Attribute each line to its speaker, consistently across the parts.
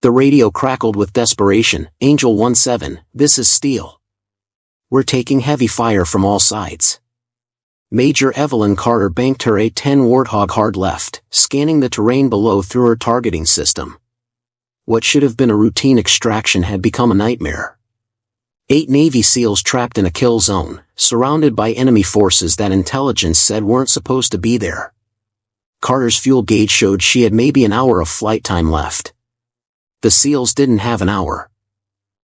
Speaker 1: The radio crackled with desperation. Angel 1-7, this is Steele. We're taking heavy fire from all sides. Major Evelyn Carter banked her A-10 Warthog hard left, scanning the terrain below through her targeting system. What should have been a routine extraction had become a nightmare. 8 Navy SEALs trapped in a kill zone, surrounded by enemy forces that intelligence said weren't supposed to be there. Carter's fuel gauge showed she had maybe an hour of flight time left. The SEALs didn't have an hour.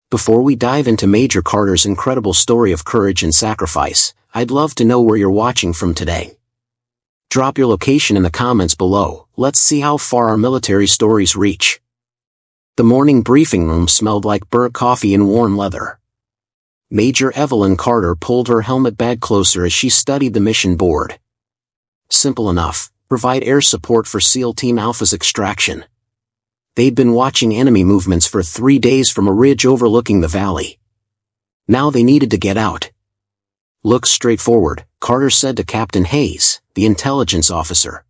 Speaker 1: Before we dive into Major Carter's incredible story of courage and sacrifice, I'd love to know where you're watching from today. Drop your location in the comments below. Let's see how far our military stories reach. The morning briefing room smelled like burnt coffee and warm leather. Major Evelyn Carter pulled her helmet bag closer as she studied the mission board. Simple enough: provide air support for SEAL Team Alpha's extraction. They'd been watching enemy movements for 3 days from a ridge overlooking the valley. Now they needed to get out. Look straight forward, Carter said to Captain Hayes, the intelligence officer.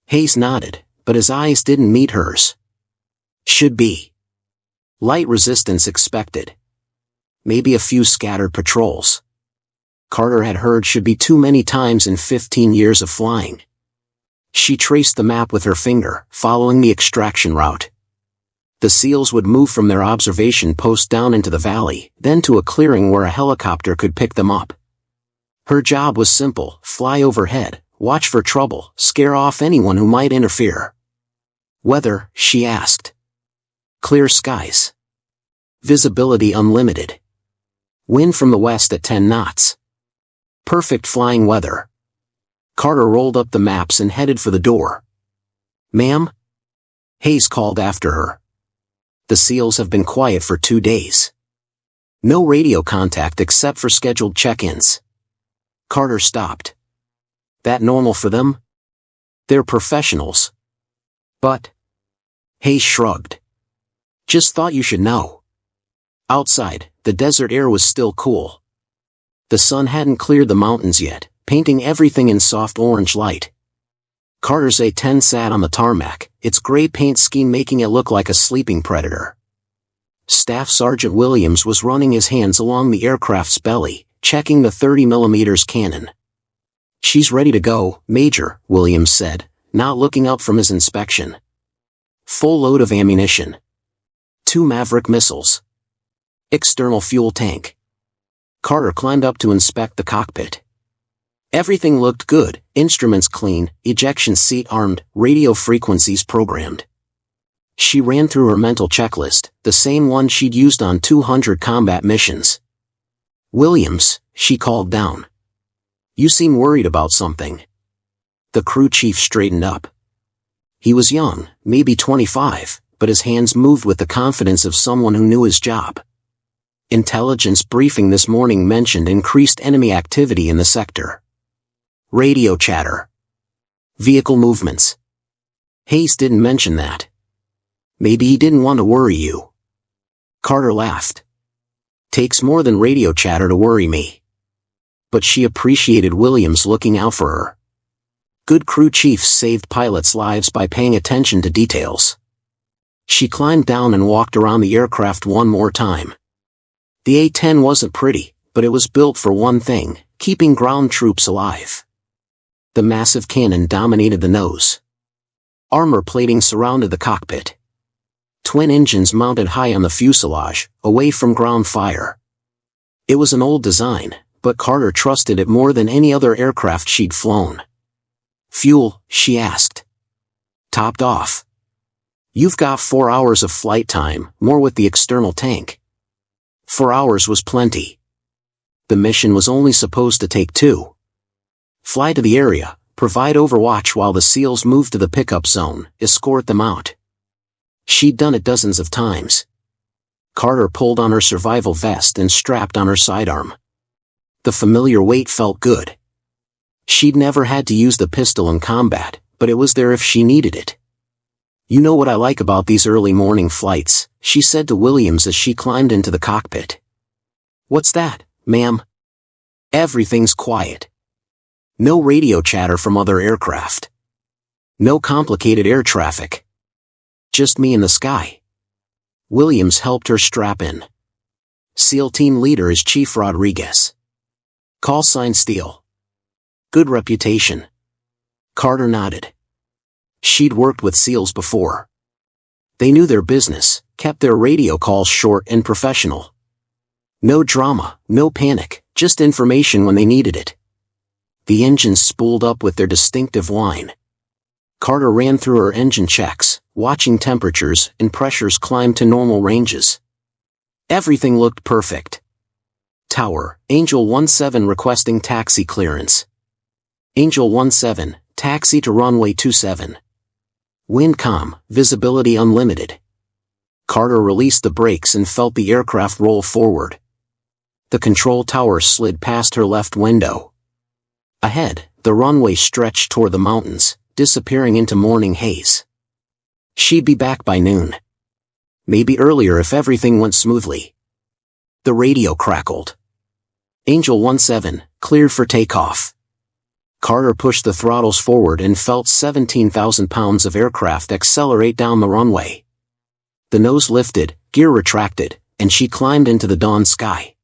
Speaker 1: Hayes nodded, but his eyes didn't meet hers. Should be light resistance expected. Maybe a few scattered patrols. Carter had heard should be too many times in 15 years of flying. She traced the map with her finger, following the extraction route. The SEALs would move from their observation post down into the valley, then to a clearing where a helicopter could pick them up. Her job was simple: fly overhead, watch for trouble, scare off anyone who might interfere. Weather, she asked. Clear skies. Visibility unlimited. Wind from the west at 10 knots. Perfect flying weather. Carter rolled up the maps and headed for the door. Ma'am? Hayes called after her. The SEALs have been quiet for 2 days. No radio contact except for scheduled check-ins. Carter stopped. That normal for them? They're professionals. But... Hayes shrugged. Just thought you should know. Outside, the desert air was still cool. The sun hadn't cleared the mountains yet, painting everything in soft orange light. Carter's A-10 sat on the tarmac, its gray paint scheme making it look like a sleeping predator. Staff Sergeant Williams was running his hands along the aircraft's belly, checking the 30mm cannon. She's ready to go, Major, Williams said, not looking up from his inspection. Full load of ammunition. 2 Maverick missiles. External fuel tank. Carter climbed up to inspect the cockpit. Everything looked good: instruments clean, ejection seat armed, radio frequencies programmed. She ran through her mental checklist, the same one she'd used on 200 combat missions. Williams, she called down. You seem worried about something. The crew chief straightened up. He was young, maybe 25, but his hands moved with the confidence of someone who knew his job. Intelligence briefing this morning mentioned increased enemy activity in the sector. Radio chatter. Vehicle movements. Hayes didn't mention that. Maybe he didn't want to worry you. Carter laughed. Takes more than radio chatter to worry me. But she appreciated Williams looking out for her. Good crew chiefs saved pilots' lives by paying attention to details. She climbed down and walked around the aircraft one more time. The A-10 wasn't pretty, but it was built for one thing: keeping ground troops alive. The massive cannon dominated the nose. Armor plating surrounded the cockpit. Twin engines mounted high on the fuselage, away from ground fire. It was an old design, but Carter trusted it more than any other aircraft she'd flown. Fuel, she asked. Topped off. You've got 4 hours of flight time, more with the external tank. 4 hours was plenty. The mission was only supposed to take 2. Fly to the area, provide overwatch while the SEALs moved to the pickup zone, escort them out. She'd done it dozens of times. Carter pulled on her survival vest and strapped on her sidearm. The familiar weight felt good. She'd never had to use the pistol in combat, but it was there if she needed it. You know what I like about these early morning flights, she said to Williams as she climbed into the cockpit. What's that, ma'am? Everything's quiet. No radio chatter from other aircraft. No complicated air traffic. Just me in the sky. Williams helped her strap in. SEAL team leader is Chief Rodriguez. Call sign Steele. Good reputation. Carter nodded. She'd worked with SEALs before. They knew their business, kept their radio calls short and professional. No drama, no panic, just information when they needed it. The engines spooled up with their distinctive whine. Carter ran through her engine checks, watching temperatures and pressures climb to normal ranges. Everything looked perfect. Tower, Angel 17 requesting taxi clearance. Angel 17, taxi to runway 27. Wind calm, visibility unlimited. Carter released the brakes and felt the aircraft roll forward. The control tower slid past her left window. Ahead, the runway stretched toward the mountains, disappearing into morning haze. She'd be back by noon. Maybe earlier if everything went smoothly. The radio crackled. Angel 17, cleared for takeoff. Carter pushed the throttles forward and felt 17,000 pounds of aircraft accelerate down the runway. The nose lifted, gear retracted, and she climbed into the dawn sky.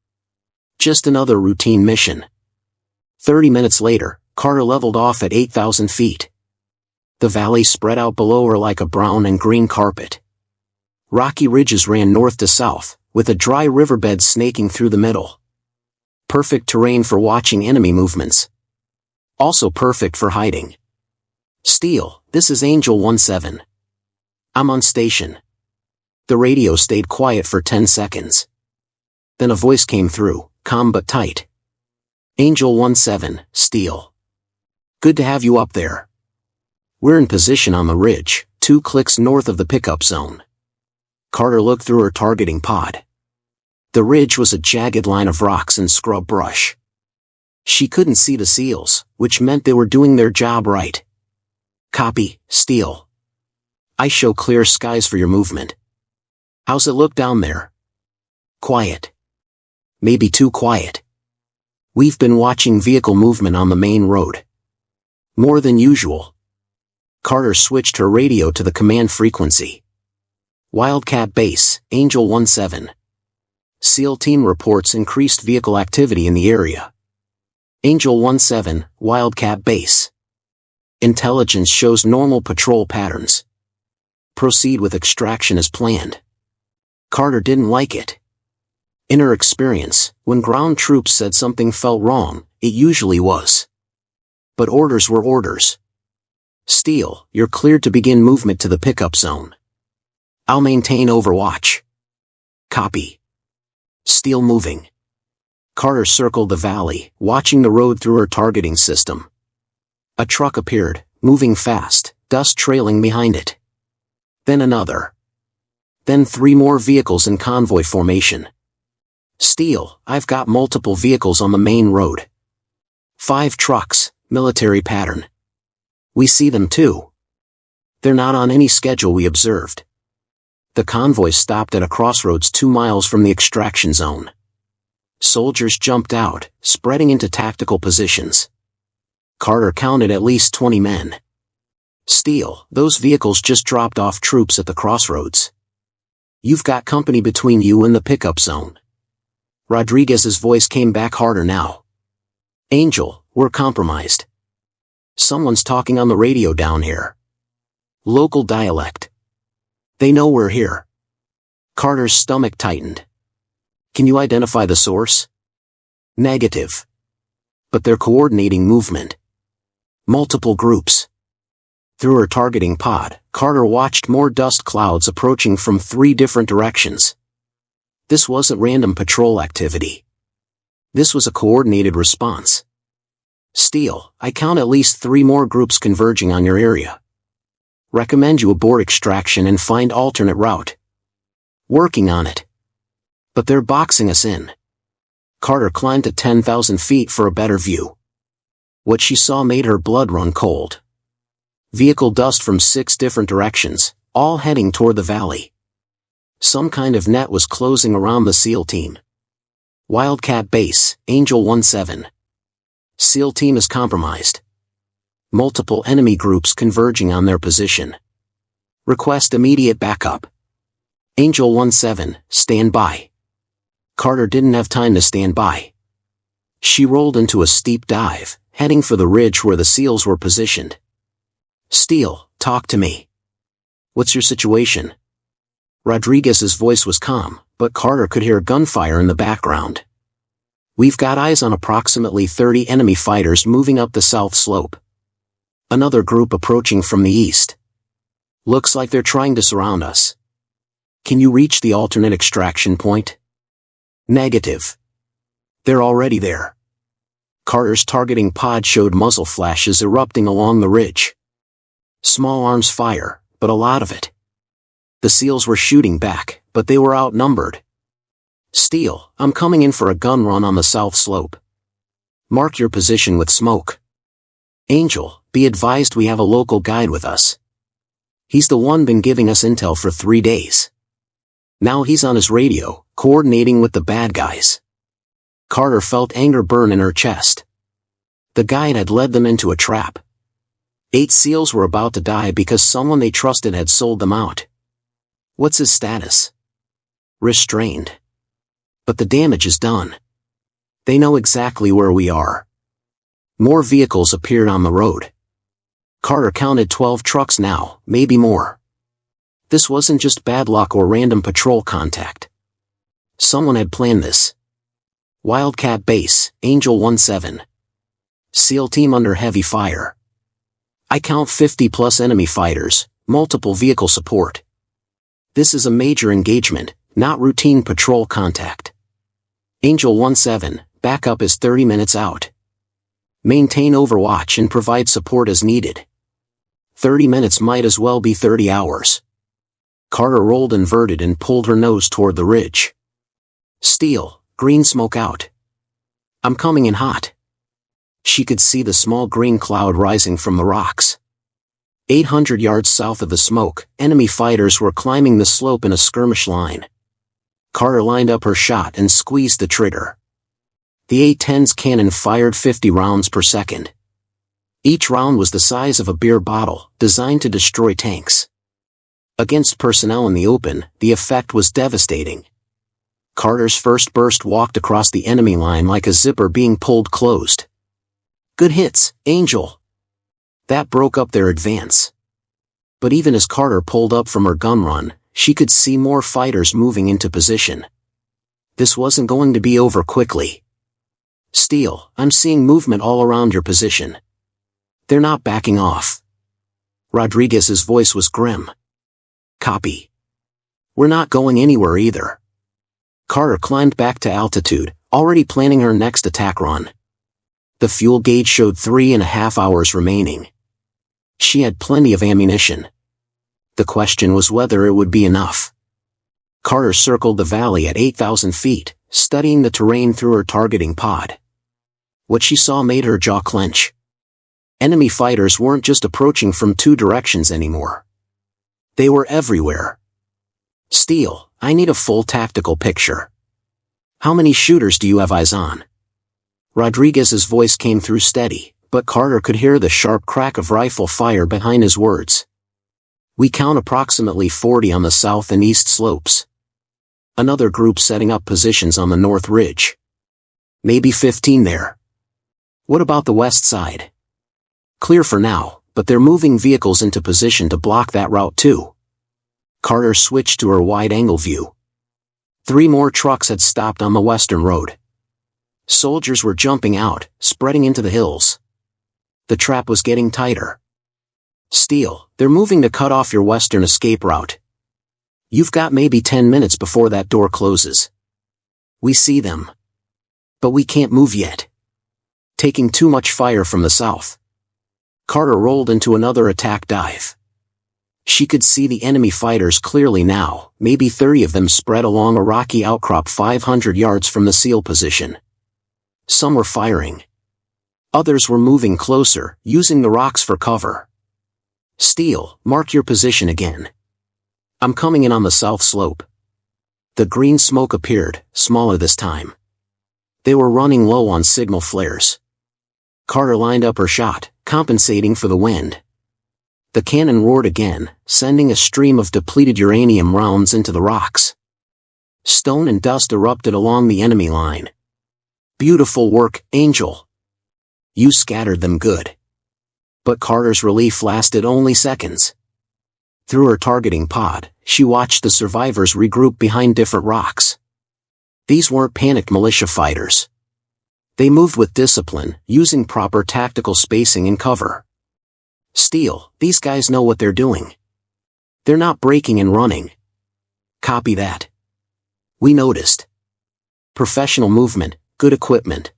Speaker 1: Just another routine mission. 30 minutes later, Carter leveled off at 8,000 feet. The valley spread out below her like a brown and green carpet. Rocky ridges ran north to south, with a dry riverbed snaking through the middle. Perfect terrain for watching enemy movements. Also perfect for hiding. Steele, this is Angel 17. I'm on station. The radio stayed quiet for 10 seconds. Then a voice came through, calm but tight. Angel 17, Steele. Good to have you up there. We're in position on the ridge, 2 clicks north of the pickup zone. Carter looked through her targeting pod. The ridge was a jagged line of rocks and scrub brush. She couldn't see the SEALs, which meant they were doing their job right. Copy, Steele. I show clear skies for your movement. How's it look down there? Quiet. Maybe too quiet. We've been watching vehicle movement on the main road. More than usual. Carter switched her radio to the command frequency. Wildcat Base, Angel 17. SEAL team reports increased vehicle activity in the area. Angel 17, Wildcat Base. Intelligence shows normal patrol patterns. Proceed with extraction as planned. Carter didn't like it. In her experience, when ground troops said something felt wrong, it usually was. But orders were orders. Steele, you're cleared to begin movement to the pickup zone. I'll maintain overwatch. Copy. Steele moving. Carter circled the valley, watching the road through her targeting system. A truck appeared, moving fast, dust trailing behind it. Then another. Then 3 more vehicles in convoy formation. Steele, I've got multiple vehicles on the main road. 5 trucks, military pattern. We see them too. They're not on any schedule we observed. The convoy stopped at a crossroads 2 miles from the extraction zone. Soldiers jumped out, spreading into tactical positions. Carter counted at least 20 men. Steele, those vehicles just dropped off troops at the crossroads. You've got company between you and the pickup zone. Rodriguez's voice came back harder now. Angel, we're compromised. Someone's talking on the radio down here. Local dialect. They know we're here. Carter's stomach tightened. Can you identify the source? Negative. But they're coordinating movement. Multiple groups. Through her targeting pod, Carter watched more dust clouds approaching from 3 different directions. This wasn't random patrol activity. This was a coordinated response. Steele, I count at least 3 more groups converging on your area. Recommend you abort extraction and find alternate route. Working on it. But they're boxing us in. Carter climbed to 10,000 feet for a better view. What she saw made her blood run cold. Vehicle dust from 6 different directions, all heading toward the valley. Some kind of net was closing around the SEAL team. Wildcat Base, Angel 17. SEAL team is compromised. Multiple enemy groups converging on their position. Request immediate backup. Angel 17, stand by. Carter didn't have time to stand by. She rolled into a steep dive, heading for the ridge where the SEALs were positioned. Steele, talk to me. What's your situation? Rodriguez's voice was calm, but Carter could hear gunfire in the background. We've got eyes on approximately 30 enemy fighters moving up the south slope. Another group approaching from the east. Looks like they're trying to surround us. Can you reach the alternate extraction point? Negative. They're already there. Carter's targeting pod showed muzzle flashes erupting along the ridge. Small arms fire, but a lot of it. The SEALs were shooting back, but they were outnumbered. Steele, I'm coming in for a gun run on the south slope. Mark your position with smoke. Angel, be advised we have a local guide with us. He's the one been giving us intel for 3 days. Now he's on his radio, coordinating with the bad guys. Carter felt anger burn in her chest. The guide had led them into a trap. 8 SEALs were about to die because someone they trusted had sold them out. What's his status? Restrained. But the damage is done. They know exactly where we are. More vehicles appeared on the road. Carter counted 12 trucks now, maybe more. This wasn't just bad luck or random patrol contact. Someone had planned this. Wildcat Base, Angel 17. SEAL team under heavy fire. I count 50+ enemy fighters, multiple vehicle support. This is a major engagement, not routine patrol contact. Angel 17, backup is 30 minutes out. Maintain overwatch and provide support as needed. 30 minutes might as well be 30 hours. Carter rolled inverted and pulled her nose toward the ridge. Steele, green smoke out. I'm coming in hot. She could see the small green cloud rising from the rocks. 800 yards south of the smoke, enemy fighters were climbing the slope in a skirmish line. Carter lined up her shot and squeezed the trigger. The A-10's cannon fired 50 rounds per second. Each round was the size of a beer bottle, designed to destroy tanks. Against personnel in the open, the effect was devastating. Carter's first burst walked across the enemy line like a zipper being pulled closed. Good hits, Angel. That broke up their advance. But even as Carter pulled up from her gun run, she could see more fighters moving into position. This wasn't going to be over quickly. Steele, I'm seeing movement all around your position. They're not backing off. Rodriguez's voice was grim. Copy. We're not going anywhere either. Carter climbed back to altitude, already planning her next attack run. The fuel gauge showed 3.5 hours remaining. She had plenty of ammunition. The question was whether it would be enough. Carter circled the valley at 8,000 feet, studying the terrain through her targeting pod. What she saw made her jaw clench. Enemy fighters weren't just approaching from 2 directions anymore. They were everywhere. Steele, I need a full tactical picture. How many shooters do you have eyes on? Rodriguez's voice came through steady, but Carter could hear the sharp crack of rifle fire behind his words. We count approximately 40 on the south and east slopes. Another group setting up positions on the north ridge. Maybe 15 there. What about the west side? Clear for now, but they're moving vehicles into position to block that route too. Carter switched to her wide-angle view. 3 more trucks had stopped on the western road. Soldiers were jumping out, spreading into the hills. The trap was getting tighter. Steele, they're moving to cut off your western escape route. You've got maybe 10 minutes before that door closes. We see them. But we can't move yet. Taking too much fire from the south. Carter rolled into another attack dive. She could see the enemy fighters clearly now, maybe 30 of them spread along a rocky outcrop 500 yards from the SEAL position. Some were firing. Others were moving closer, using the rocks for cover. Steele, mark your position again. I'm coming in on the south slope. The green smoke appeared, smaller this time. They were running low on signal flares. Carter lined up her shot, compensating for the wind. The cannon roared again, sending a stream of depleted uranium rounds into the rocks. Stone and dust erupted along the enemy line. Beautiful work, Angel. You scattered them good. But Carter's relief lasted only seconds. Through her targeting pod, she watched the survivors regroup behind different rocks. These weren't panicked militia fighters. They moved with discipline, using proper tactical spacing and cover. Steele, these guys know what they're doing. They're not breaking and running. Copy that. We noticed. Professional movement, good equipment.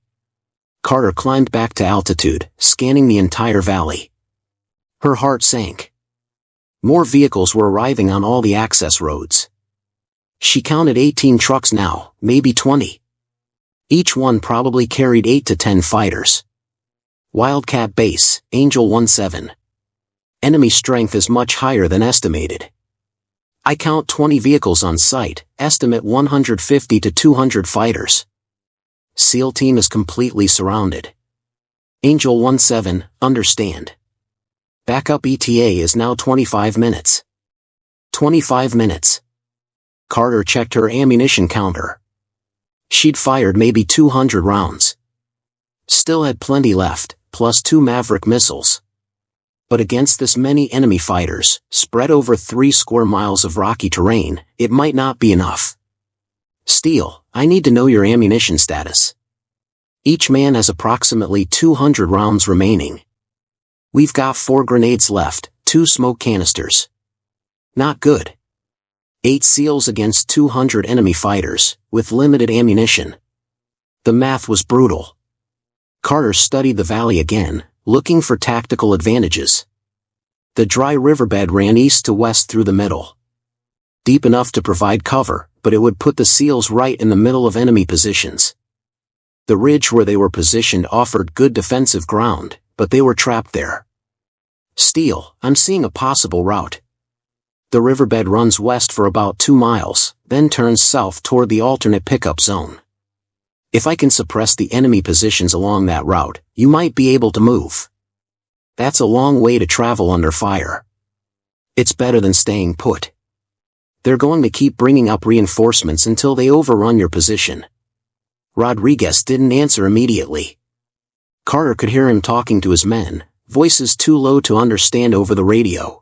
Speaker 1: Carter climbed back to altitude, scanning the entire valley. Her heart sank. More vehicles were arriving on all the access roads. She counted 18 trucks now, maybe 20. Each one probably carried 8 to 10 fighters. Wildcat Base, Angel 17. Enemy strength is much higher than estimated. I count 20 vehicles on site, estimate 150 to 200 fighters. SEAL team is completely surrounded. Angel 17, understand. Backup ETA is now 25 minutes. 25 minutes. Carter checked her ammunition counter. She'd fired maybe 200 rounds. Still had plenty left, plus 2 Maverick missiles. But against this many enemy fighters, spread over 3 square miles of rocky terrain, it might not be enough. Steele, I need to know your ammunition status. Each man has approximately 200 rounds remaining. We've got 4 grenades left, 2 smoke canisters. Not good. 8 SEALs against 200 enemy fighters, with limited ammunition. The math was brutal. Carter studied the valley again, looking for tactical advantages. The dry riverbed ran east to west through the middle. Deep enough to provide cover, but it would put the SEALs right in the middle of enemy positions. The ridge where they were positioned offered good defensive ground, but they were trapped there. Steele, I'm seeing a possible route. The riverbed runs west for about 2 miles, then turns south toward the alternate pickup zone. If I can suppress the enemy positions along that route, you might be able to move. That's a long way to travel under fire. It's better than staying put. They're going to keep bringing up reinforcements until they overrun your position. Rodriguez didn't answer immediately. Carter could hear him talking to his men, voices too low to understand over the radio.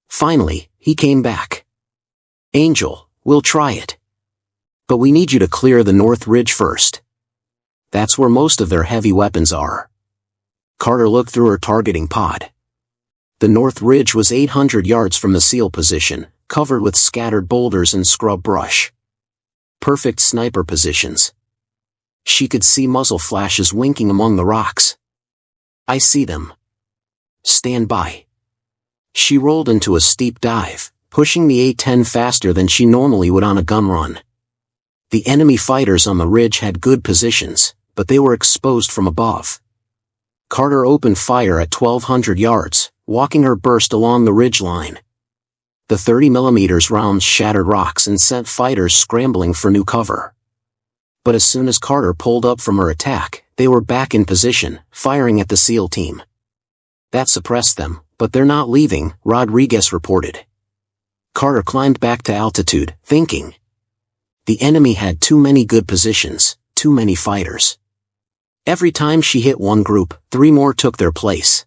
Speaker 1: Finally, he came back. Angel, we'll try it. But we need you to clear the North Ridge first. That's where most of their heavy weapons are. Carter looked through her targeting pod. The North Ridge was 800 yards from the SEAL position, covered with scattered boulders and scrub brush. Perfect sniper positions. She could see muzzle flashes winking among the rocks. I see them. Stand by. She rolled into a steep dive, pushing the A-10 faster than she normally would on a gun run. The enemy fighters on the ridge had good positions, but they were exposed from above. Carter opened fire at 1,200 yards, walking her burst along the ridge line. The 30mm rounds shattered rocks and sent fighters scrambling for new cover. But as soon as Carter pulled up from her attack, they were back in position, firing at the SEAL team. That suppressed them, but they're not leaving, Rodriguez reported. Carter climbed back to altitude, thinking. The enemy had too many good positions, too many fighters. Every time she hit one group, 3 more took their place.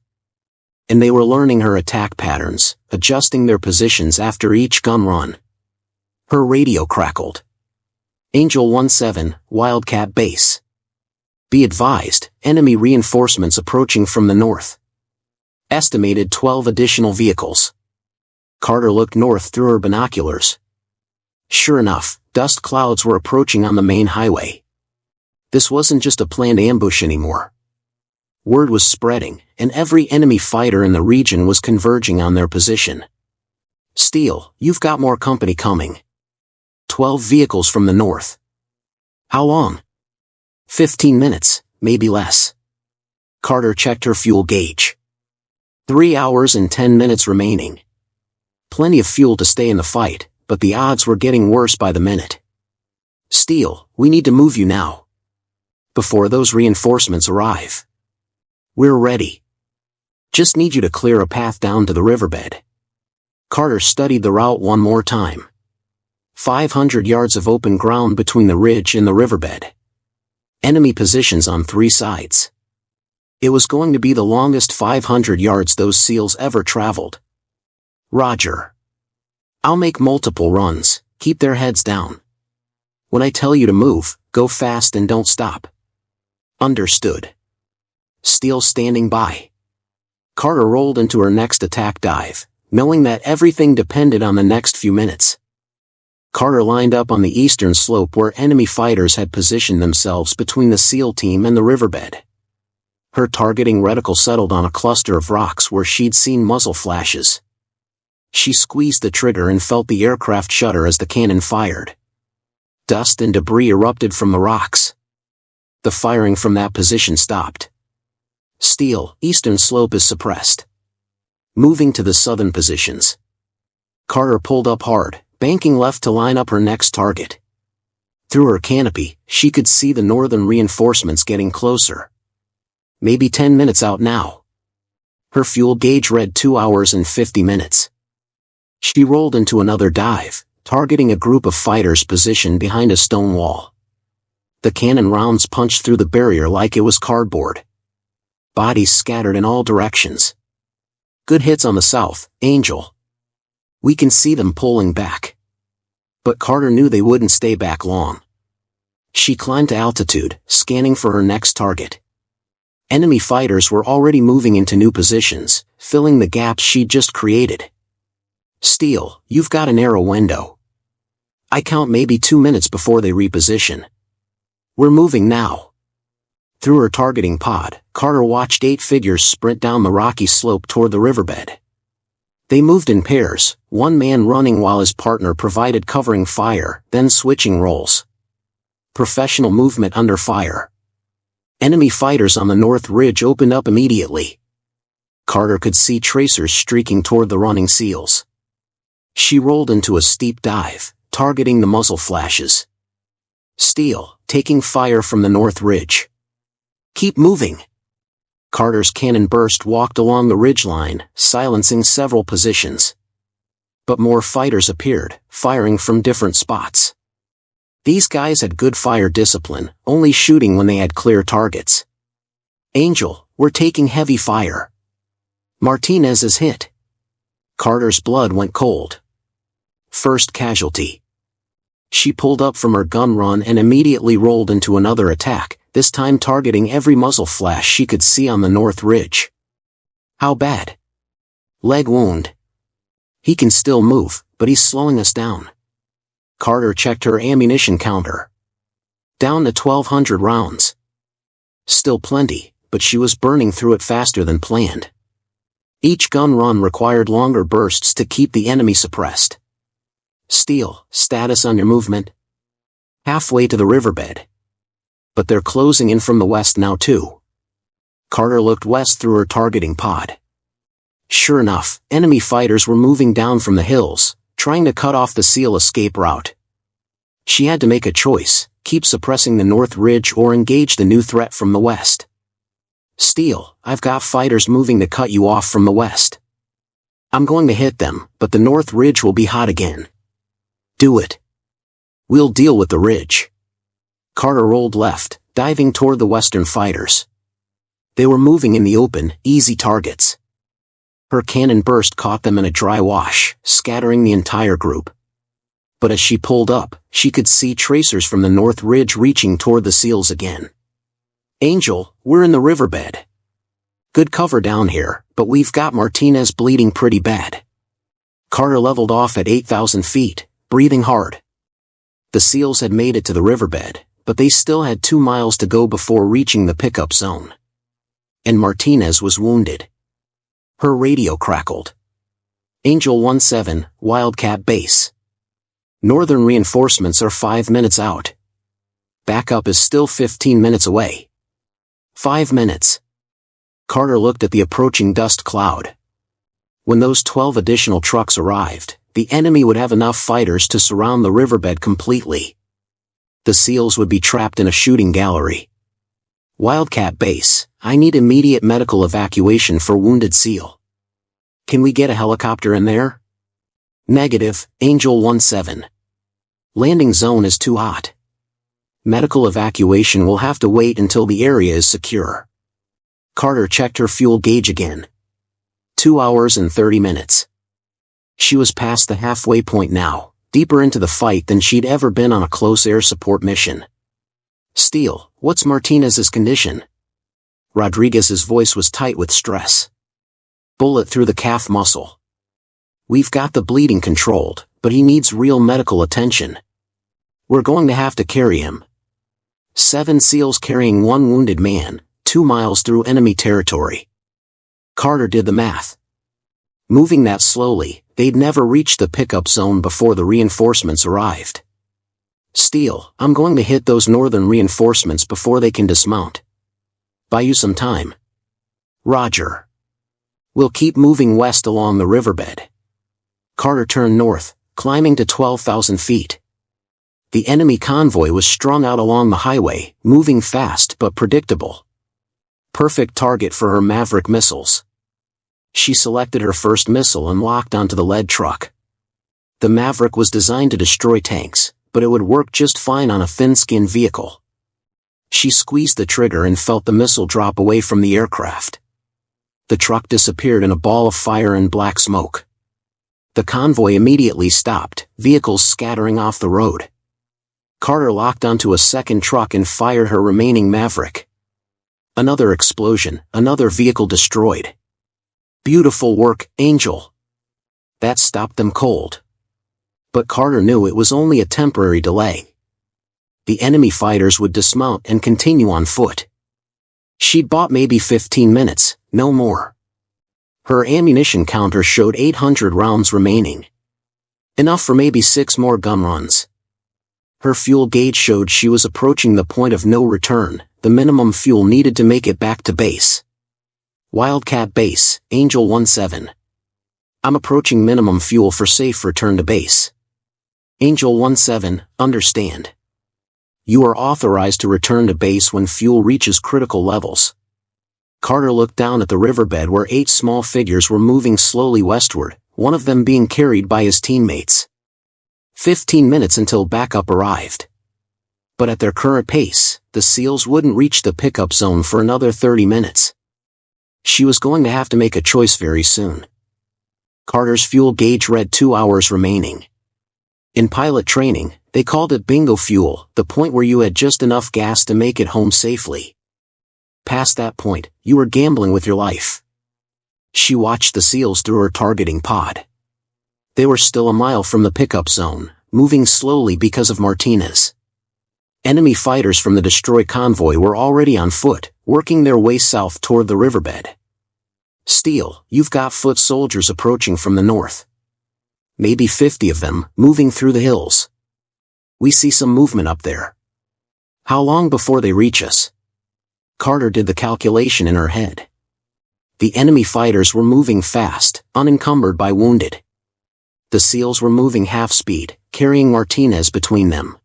Speaker 1: And they were learning her attack patterns, adjusting their positions after each gun run. Her radio crackled. Angel 17, Wildcat Base. Be advised, enemy reinforcements approaching from the north. Estimated 12 additional vehicles. Carter looked north through her binoculars. Sure enough, dust clouds were approaching on the main highway. This wasn't just a planned ambush anymore. Word was spreading, and every enemy fighter in the region was converging on their position. Steele, you've got more company coming. 12 vehicles from the north. How long? 15 minutes, maybe less. Carter checked her fuel gauge. 3 hours and 10 minutes remaining. Plenty of fuel to stay in the fight, but the odds were getting worse by the minute. Steele, we need to move you now. Before those reinforcements arrive. We're ready. Just need you to clear a path down to the riverbed. Carter studied the route one more time. 500 yards of open ground between the ridge and the riverbed. Enemy positions on 3 sides. It was going to be the longest 500 yards those SEALs ever traveled. Roger. I'll make multiple runs, keep their heads down. When I tell you to move, go fast and don't stop. Understood. Steele standing by. Carter rolled into her next attack dive, knowing that everything depended on the next few minutes. Carter lined up on the eastern slope where enemy fighters had positioned themselves between the SEAL team and the riverbed. Her targeting reticle settled on a cluster of rocks where she'd seen muzzle flashes. She squeezed the trigger and felt the aircraft shudder as the cannon fired. Dust and debris erupted from the rocks. The firing from that position stopped. Steele, eastern slope is suppressed. Moving to the southern positions. Carter pulled up hard, banking left to line up her next target. Through her canopy, she could see the northern reinforcements getting closer. Maybe 10 minutes out now. Her fuel gauge read 2 hours and 50 minutes. She rolled into another dive, targeting a group of fighters positioned behind a stone wall. The cannon rounds punched through the barrier like it was cardboard. Bodies scattered in all directions. Good hits on the south, Angel. We can see them pulling back. But Carter knew they wouldn't stay back long. She climbed to altitude, scanning for her next target. Enemy fighters were already moving into new positions, filling the gaps she'd just created. Steele, you've got a narrow window. I count maybe 2 minutes before they reposition. We're moving now. Through her targeting pod, Carter watched 8 figures sprint down the rocky slope toward the riverbed. They moved in pairs, one man running while his partner provided covering fire, then switching roles. Professional movement under fire. Enemy fighters on the north ridge opened up immediately. Carter could see tracers streaking toward the running SEALs. She rolled into a steep dive, targeting the muzzle flashes. Steele, taking fire from the north ridge. Keep moving. Carter's cannon burst walked along the ridgeline, silencing several positions. But more fighters appeared, firing from different spots. These guys had good fire discipline, only shooting when they had clear targets. Angel, we're taking heavy fire. Martinez is hit. Carter's blood went cold. First casualty. She pulled up from her gun run and immediately rolled into another attack, this time targeting every muzzle flash she could see on the north ridge. How bad? Leg wound. He can still move, but he's slowing us down. Carter checked her ammunition counter. Down to 1,200 rounds. Still plenty, but she was burning through it faster than planned. Each gun run required longer bursts to keep the enemy suppressed. Steele, status on your movement? Halfway to the riverbed. But they're closing in from the west now too. Carter looked west through her targeting pod. Sure enough, enemy fighters were moving down from the hills, trying to cut off the SEAL escape route. She had to make a choice, keep suppressing the north ridge or engage the new threat from the west. Steele, I've got fighters moving to cut you off from the west. I'm going to hit them, but the north ridge will be hot again. Do it. We'll deal with the ridge. Carter rolled left, diving toward the western fighters. They were moving in the open, easy targets. Her cannon burst caught them in a dry wash, scattering the entire group. But as she pulled up, she could see tracers from the north ridge reaching toward the SEALs again. Angel, we're in the riverbed. Good cover down here, but we've got Martinez bleeding pretty bad. Carter leveled off at 8,000 feet, breathing hard. The SEALs had made it to the riverbed, but they still had 2 miles to go before reaching the pickup zone. And Martinez was wounded. Her radio crackled. Angel 17, Wildcat Base. Northern reinforcements are 5 minutes out. Backup is still 15 minutes away. 5 minutes. Carter looked at the approaching dust cloud. When those 12 additional trucks arrived, the enemy would have enough fighters to surround the riverbed completely. The SEALs would be trapped in a shooting gallery. Wildcat Base, I need immediate medical evacuation for wounded SEAL. Can we get a helicopter in there? Negative, Angel 17. Landing zone is too hot. Medical evacuation will have to wait until the area is secure. Carter checked her fuel gauge again. 2 hours and 30 minutes. She was past the halfway point now, deeper into the fight than she'd ever been on a close air support mission. Steele, what's Martinez's condition? Rodriguez's voice was tight with stress. Bullet through the calf muscle. We've got the bleeding controlled, but he needs real medical attention. We're going to have to carry him. 7 SEALs carrying 1 wounded man, 2 miles through enemy territory. Carter did the math. Moving that slowly, they'd never reached the pickup zone before the reinforcements arrived. Steele, I'm going to hit those northern reinforcements before they can dismount. Buy you some time. Roger. We'll keep moving west along the riverbed. Carter turned north, climbing to 12,000 feet. The enemy convoy was strung out along the highway, moving fast but predictable. Perfect target for her Maverick missiles. She selected her first missile and locked onto the lead truck. The Maverick was designed to destroy tanks, but it would work just fine on a thin-skinned vehicle. She squeezed the trigger and felt the missile drop away from the aircraft. The truck disappeared in a ball of fire and black smoke. The convoy immediately stopped, vehicles scattering off the road. Carter locked onto a second truck and fired her remaining Maverick. Another explosion, another vehicle destroyed. Beautiful work, Angel. That stopped them cold. But Carter knew it was only a temporary delay. The enemy fighters would dismount and continue on foot. She'd bought maybe 15 minutes, no more. Her ammunition counter showed 800 rounds remaining. Enough for maybe 6 more gun runs. Her fuel gauge showed she was approaching the point of no return, the minimum fuel needed to make it back to base. Wildcat Base, Angel 17. I'm approaching minimum fuel for safe return to base. Angel 17, understand. You are authorized to return to base when fuel reaches critical levels. Carter looked down at the riverbed where 8 small figures were moving slowly westward, one of them being carried by his teammates. 15 minutes until backup arrived. But at their current pace, the SEALs wouldn't reach the pickup zone for another 30 minutes. She was going to have to make a choice very soon. Carter's fuel gauge read 2 hours remaining. In pilot training, they called it bingo fuel, the point where you had just enough gas to make it home safely. Past that point, you were gambling with your life. She watched the SEALs through her targeting pod. They were still a mile from the pickup zone, moving slowly because of Martinez. Enemy fighters from the destroyed convoy were already on foot, working their way south toward the riverbed. Steele, you've got foot soldiers approaching from the north. Maybe 50 of them, moving through the hills. We see some movement up there. How long before they reach us? Carter did the calculation in her head. The enemy fighters were moving fast, unencumbered by wounded. The SEALs were moving half speed, carrying Martinez between them.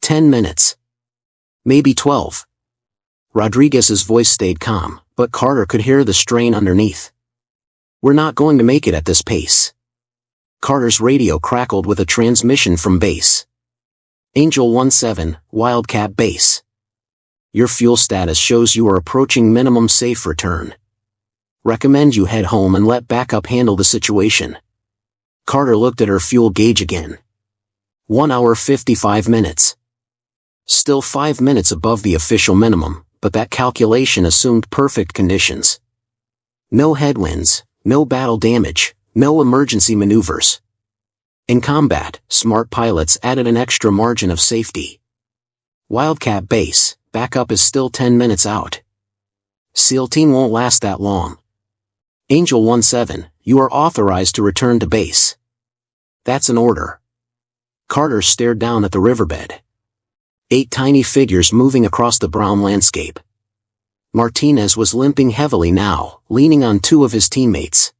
Speaker 1: 10 minutes. Maybe 12. Rodriguez's voice stayed calm, but Carter could hear the strain underneath. We're not going to make it at this pace. Carter's radio crackled with a transmission from base. Angel 17, Wildcat Base. Your fuel status shows you are approaching minimum safe return. Recommend you head home and let backup handle the situation. Carter looked at her fuel gauge again. 1 hour 55 minutes. Still 5 minutes above the official minimum, but that calculation assumed perfect conditions. No headwinds, no battle damage, no emergency maneuvers. In combat, smart pilots added an extra margin of safety. Wildcat Base, backup is still 10 minutes out. SEAL team won't last that long. Angel 17, you are authorized to return to base. That's an order. Carter stared down at the riverbed. 8 tiny figures moving across the brown landscape. Martinez was limping heavily now, leaning on 2 of his teammates.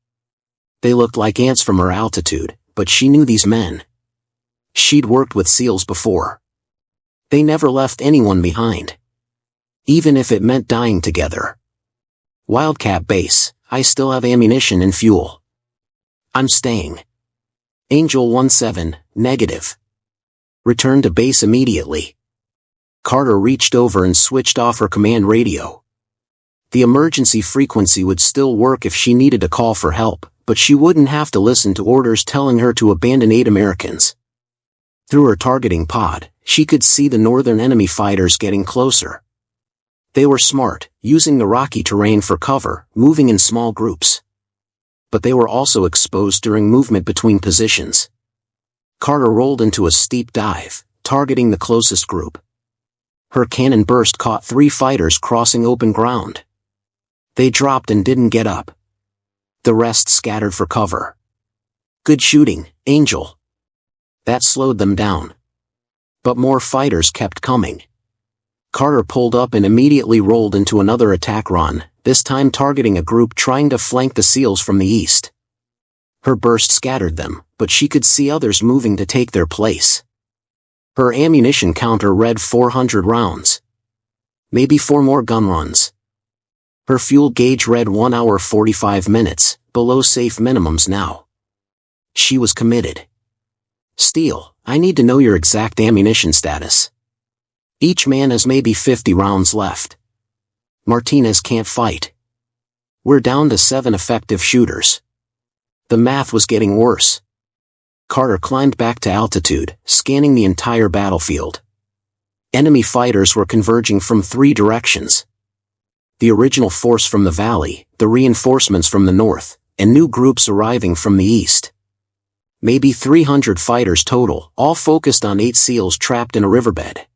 Speaker 1: They looked like ants from her altitude, but she knew these men. She'd worked with SEALs before. They never left anyone behind. even if it meant dying together. Wildcat Base, I still have ammunition and fuel. I'm staying. Angel 17, negative. Return to base immediately. Carter reached over and switched off her command radio. The emergency frequency would still work if she needed to call for help, but she wouldn't have to listen to orders telling her to abandon 8 Americans. Through her targeting pod, she could see the northern enemy fighters getting closer. They were smart, using the rocky terrain for cover, moving in small groups. But they were also exposed during movement between positions. Carter rolled into a steep dive, targeting the closest group. Her cannon burst caught 3 fighters crossing open ground. They dropped and didn't get up. The rest scattered for cover. Good shooting, Angel. That slowed them down. But more fighters kept coming. Carter pulled up and immediately rolled into another attack run, this time targeting a group trying to flank the SEALs from the east. Her burst scattered them, but she could see others moving to take their place. Her ammunition counter read 400 rounds. Maybe 4 more gun runs. Her fuel gauge read 1 hour 45 minutes, below safe minimums now. She was committed. Steele, I need to know your exact ammunition status. Each man has maybe 50 rounds left. Martinez can't fight. We're down to 7 effective shooters. The math was getting worse. Carter climbed back to altitude, scanning the entire battlefield. Enemy fighters were converging from 3 directions. The original force from the valley, the reinforcements from the north, and new groups arriving from the east. Maybe 300 fighters total, all focused on 8 SEALs trapped in a riverbed.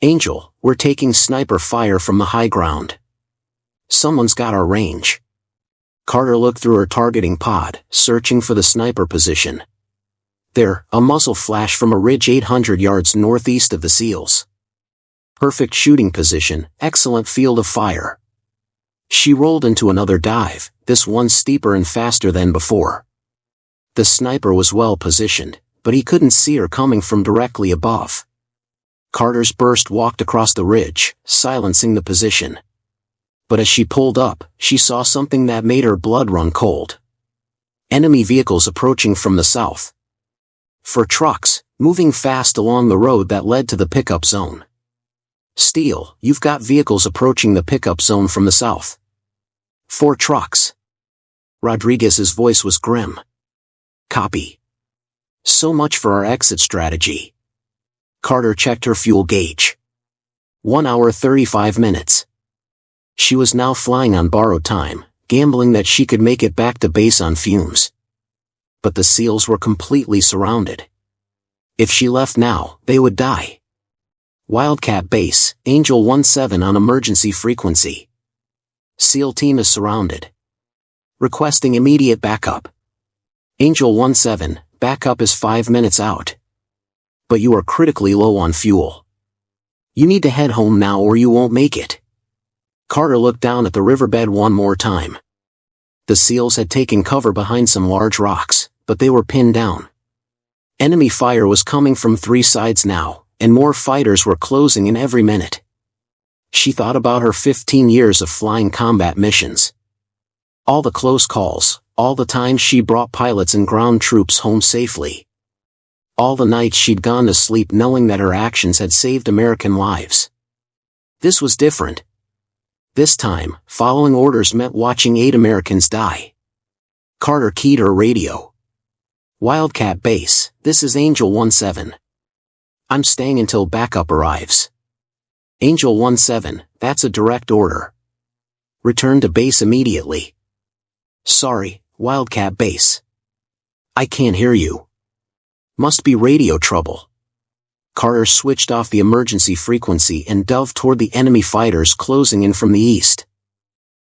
Speaker 1: Angel, we're taking sniper fire from the high ground. Someone's got our range. Carter looked through her targeting pod, searching for the sniper position. There, a muzzle flash from a ridge 800 yards northeast of the SEALs. Perfect shooting position, excellent field of fire. She rolled into another dive, this one steeper and faster than before. The sniper was well positioned, but he couldn't see her coming from directly above. Carter's burst walked across the ridge, silencing the position. But as she pulled up, she saw something that made her blood run cold. Enemy vehicles approaching from the south. 4 trucks, moving fast along the road that led to the pickup zone. Steele, you've got vehicles approaching the pickup zone from the south. 4 trucks. Rodriguez's voice was grim. Copy. So much for our exit strategy. Carter checked her fuel gauge. 1 hour 35 minutes. She was now flying on borrowed time, gambling that she could make it back to base on fumes. But the SEALs were completely surrounded. If she left now, they would die. Wildcat Base, Angel 17 on emergency frequency. SEAL team is surrounded. Requesting immediate backup. Angel 17, backup is 5 minutes out. But you are critically low on fuel. You need to head home now or you won't make it. Carter looked down at the riverbed one more time. The SEALs had taken cover behind some large rocks, but they were pinned down. Enemy fire was coming from 3 sides now, and more fighters were closing in every minute. She thought about her 15 years of flying combat missions. All the close calls, all the times she brought pilots and ground troops home safely. All the nights she'd gone to sleep knowing that her actions had saved American lives. This was different. This time, following orders meant watching 8 Americans die. Carter keyed her radio. Wildcat Base, this is Angel 17. I'm staying until backup arrives. Angel 17, that's a direct order. Return to base immediately. Sorry, Wildcat Base. I can't hear you. Must be radio trouble. Carter switched off the emergency frequency and dove toward the enemy fighters closing in from the east.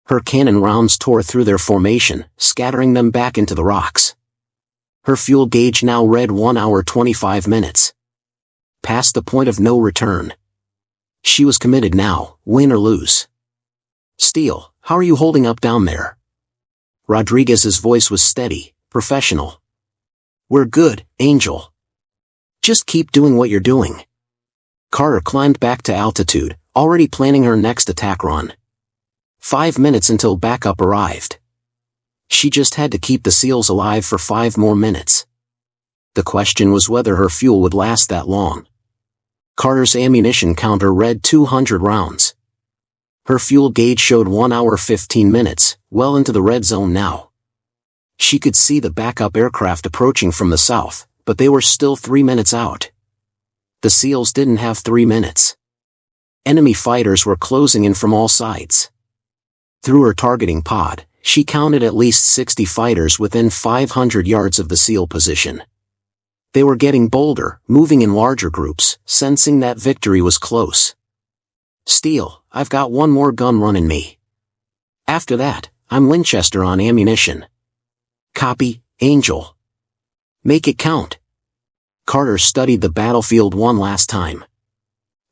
Speaker 1: Her cannon rounds tore through their formation, scattering them back into the rocks. Her fuel gauge now read 1 hour 25 minutes. Past the point of no return. She was committed now, win or lose. Steele, how are you holding up down there? Rodriguez's voice was steady, professional. We're good, Angel. Just keep doing what you're doing. Carter climbed back to altitude, already planning her next attack run. 5 minutes until backup arrived. She just had to keep the SEALs alive for 5 more minutes. The question was whether her fuel would last that long. Carter's ammunition counter read 200 rounds. Her fuel gauge showed 1 hour 15 minutes, well into the red zone now. She could see the backup aircraft approaching from the south, but they were still 3 minutes out. The SEALs didn't have 3 minutes. Enemy fighters were closing in from all sides. Through her targeting pod, she counted at least 60 fighters within 500 yards of the SEAL position. They were getting bolder, moving in larger groups, sensing that victory was close. "Steele, I've got one more gun run in me. After that, I'm Winchester on ammunition." "Copy, Angel." "Make it count." Carter studied the battlefield one last time.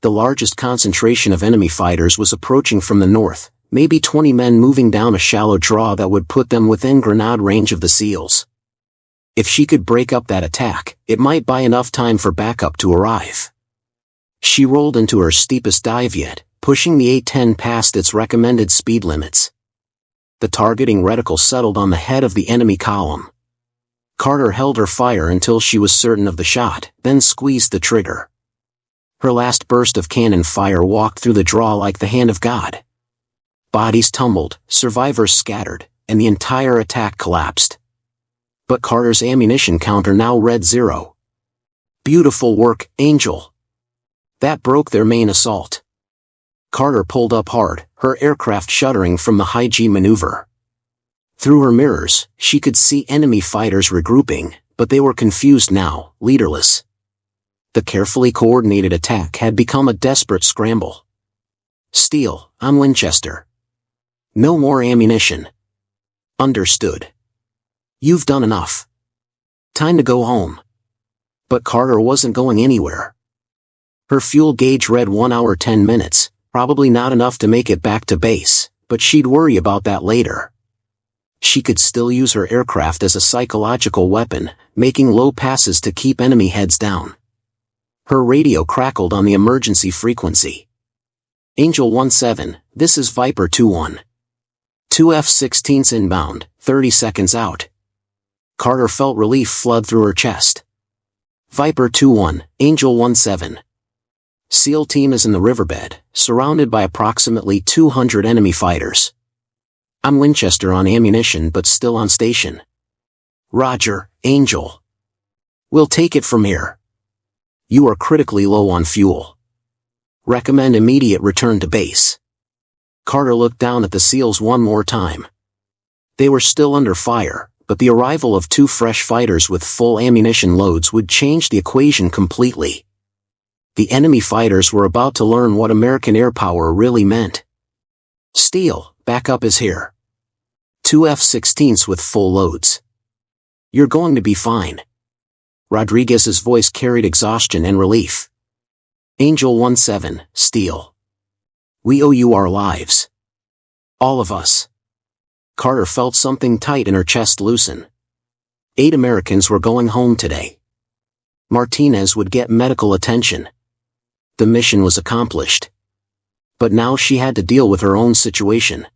Speaker 1: The largest concentration of enemy fighters was approaching from the north, maybe 20 men moving down a shallow draw that would put them within grenade range of the SEALs. If she could break up that attack, it might buy enough time for backup to arrive. She rolled into her steepest dive yet, pushing the A-10 past its recommended speed limits. The targeting reticle settled on the head of the enemy column. Carter held her fire until she was certain of the shot, then squeezed the trigger. Her last burst of cannon fire walked through the draw like the hand of God. Bodies tumbled, survivors scattered, and the entire attack collapsed. But Carter's ammunition counter now read 0. "Beautiful work, Angel." That broke their main assault. Carter pulled up hard, her aircraft shuddering from the high-G maneuver. Through her mirrors, she could see enemy fighters regrouping, but they were confused now, leaderless. The carefully coordinated attack had become a desperate scramble. "Steele, I'm Winchester." "No more ammunition." "Understood." "You've done enough. Time to go home." But Carter wasn't going anywhere. Her fuel gauge read 1 hour 10 minutes, probably not enough to make it back to base, but she'd worry about that later. She could still use her aircraft as a psychological weapon, making low passes to keep enemy heads down. Her radio crackled on the emergency frequency. "Angel 17, this is Viper 21. 2 F-16s inbound, 30 seconds out." Carter felt relief flood through her chest. "Viper 21, Angel 17. SEAL team is in the riverbed, surrounded by approximately 200 enemy fighters. I'm Winchester on ammunition but still on station." "Roger, Angel. We'll take it from here. You are critically low on fuel. Recommend immediate return to base." Carter looked down at the SEALs one more time. They were still under fire, but the arrival of 2 fresh fighters with full ammunition loads would change the equation completely. The enemy fighters were about to learn what American air power really meant. "Steele, backup is here. 2 F-16s with full loads. You're going to be fine." Rodriguez's voice carried exhaustion and relief. "Angel 17, Steele. We owe you our lives. All of us." Carter felt something tight in her chest loosen. 8 Americans were going home today. Martinez would get medical attention. The mission was accomplished. But now she had to deal with her own situation.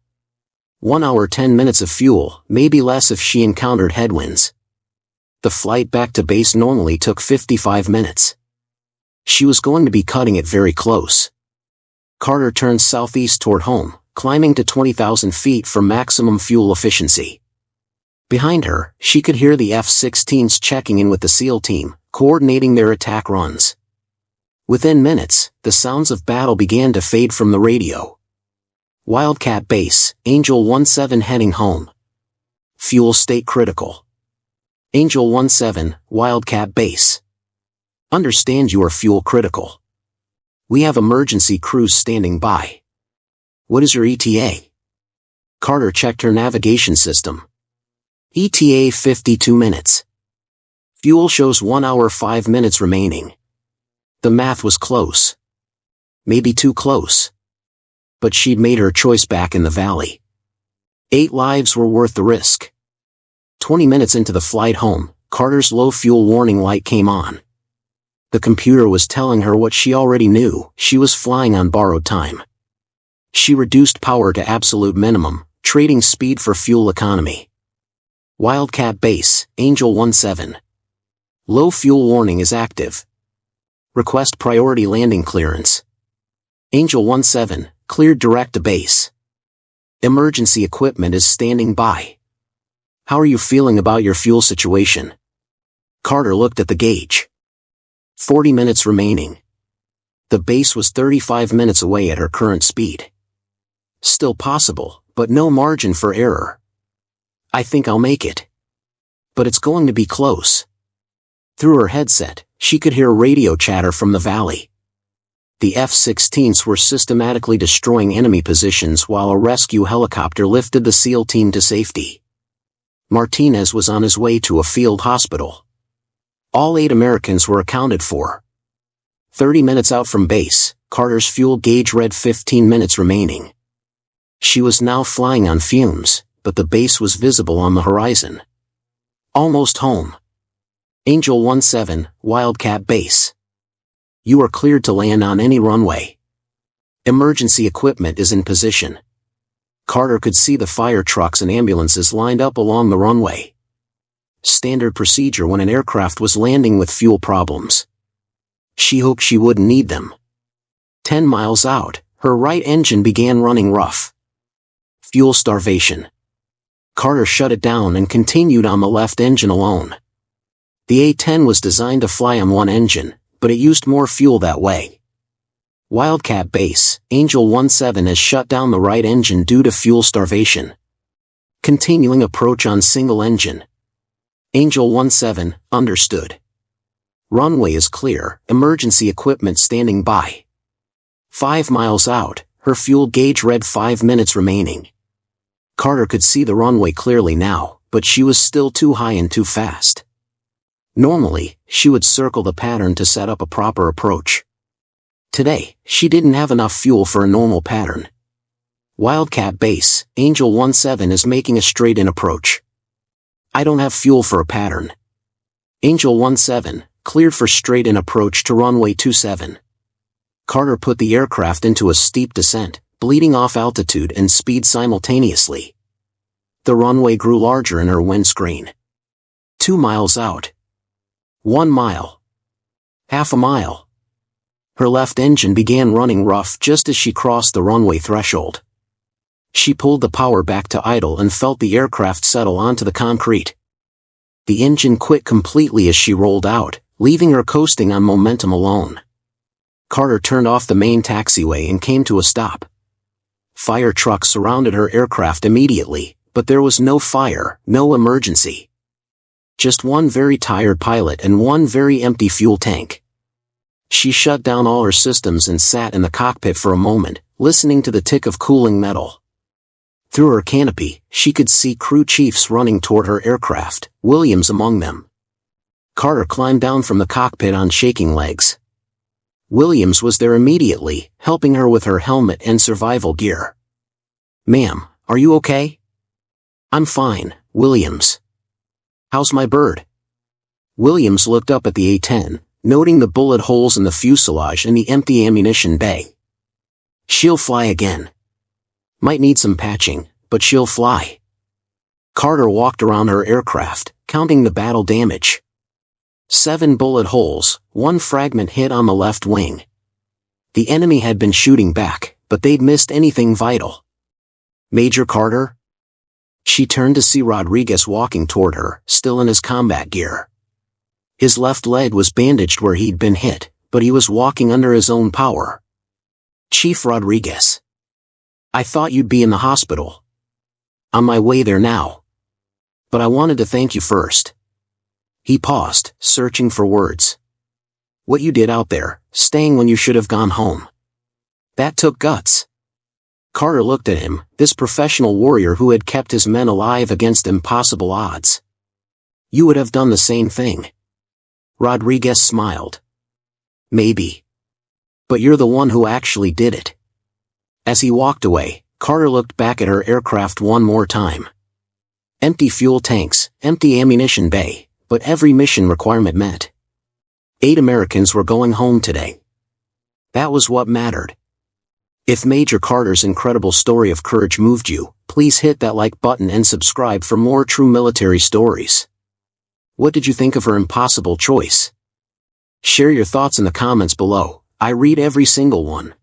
Speaker 1: 1 hour 10 minutes of fuel, maybe less if she encountered headwinds. The flight back to base normally took 55 minutes. She was going to be cutting it very close. Carter turned southeast toward home, climbing to 20,000 feet for maximum fuel efficiency. Behind her, she could hear the F-16s checking in with the SEAL team, coordinating their attack runs. Within minutes, the sounds of battle began to fade from the radio. "Wildcat Base, Angel 17 heading home. Fuel state critical. Angel 17, Wildcat Base. Understand you are fuel critical. We have emergency crews standing by. What is your ETA?" Carter checked her navigation system. "ETA 52 minutes. Fuel shows 1 hour 5 minutes remaining." The math was close. Maybe too close. But she'd made her choice back in the valley. 8 lives were worth the risk. 20 minutes into the flight home, Carter's low fuel warning light came on. The computer was telling her what she already knew: she was flying on borrowed time. She reduced power to absolute minimum, trading speed for fuel economy. Wildcat Base, Angel 17. Low fuel warning is active. Request priority landing clearance. Angel 17, cleared direct to base. Emergency equipment is standing by. How are you feeling about your fuel situation? Carter looked at the gauge. 40 minutes remaining. The base was 35 minutes away at her current speed. Still possible, but no margin for error. I think I'll make it. But it's going to be close. Through her headset, she could hear radio chatter from the valley. The F-16s were systematically destroying enemy positions while a rescue helicopter lifted the SEAL team to safety. Martinez was on his way to a field hospital. All 8 Americans were accounted for. 30 minutes out from base, Carter's fuel gauge read 15 minutes remaining. She was now flying on fumes, but the base was visible on the horizon. Almost home. Angel 17, Wildcat Base. You are cleared to land on any runway. Emergency equipment is in position. Carter could see the fire trucks and ambulances lined up along the runway. Standard procedure when an aircraft was landing with fuel problems. She hoped she wouldn't need them. 10 miles out, her right engine began running rough. Fuel starvation. Carter shut it down and continued on the left engine alone. The A-10 was designed to fly on one engine, but it used more fuel that way. Wildcat Base, Angel 17 has shut down the right engine due to fuel starvation. Continuing approach on single engine. Angel 17, understood. Runway is clear, emergency equipment standing by. 5 miles out, her fuel gauge read 5 minutes remaining. Carter could see the runway clearly now, but she was still too high and too fast. Normally, she would circle the pattern to set up a proper approach. Today, she didn't have enough fuel for a normal pattern. Wildcat Base, Angel 17 is making a straight-in approach. I don't have fuel for a pattern. Angel 17, cleared for straight-in approach to runway 27. Carter put the aircraft into a steep descent, bleeding off altitude and speed simultaneously. The runway grew larger in her windscreen. 2 miles out. 1 mile. Half a mile. Her left engine began running rough just as she crossed the runway threshold. She pulled the power back to idle and felt the aircraft settle onto the concrete. The engine quit completely as she rolled out, leaving her coasting on momentum alone. Carter turned off the main taxiway and came to a stop. Fire trucks surrounded her aircraft immediately, but there was no fire, no emergency. Just one very tired pilot and one very empty fuel tank. She shut down all her systems and sat in the cockpit for a moment, listening to the tick of cooling metal. Through her canopy, she could see crew chiefs running toward her aircraft, Williams among them. Carter climbed down from the cockpit on shaking legs. Williams was there immediately, helping her with her helmet and survival gear. "Ma'am, are you okay?" "I'm fine, Williams." "How's my bird?" Williams looked up at the A-10, noting the bullet holes in the fuselage and the empty ammunition bay. "She'll fly again. Might need some patching, but she'll fly." Carter walked around her aircraft, counting the battle damage. 7 bullet holes, 1 fragment hit on the left wing. The enemy had been shooting back, but they'd missed anything vital. "Major Carter?" She turned to see Rodriguez walking toward her, still in his combat gear. His left leg was bandaged where he'd been hit, but he was walking under his own power. "Chief Rodriguez. I thought you'd be in the hospital. On my way there now. But I wanted to thank you first." He paused, searching for words. "What you did out there, staying when you should have gone home. That took guts." Carter looked at him, this professional warrior who had kept his men alive against impossible odds. "You would have done the same thing." Rodriguez smiled. "Maybe. But you're the one who actually did it." As he walked away, Carter looked back at her aircraft one more time. Empty fuel tanks, empty ammunition bay, but every mission requirement met. 8 Americans were going home today. That was what mattered. If Major Carter's incredible story of courage moved you, please hit that like button and subscribe for more true military stories. What did you think of her impossible choice? Share your thoughts in the comments below. I read every single one.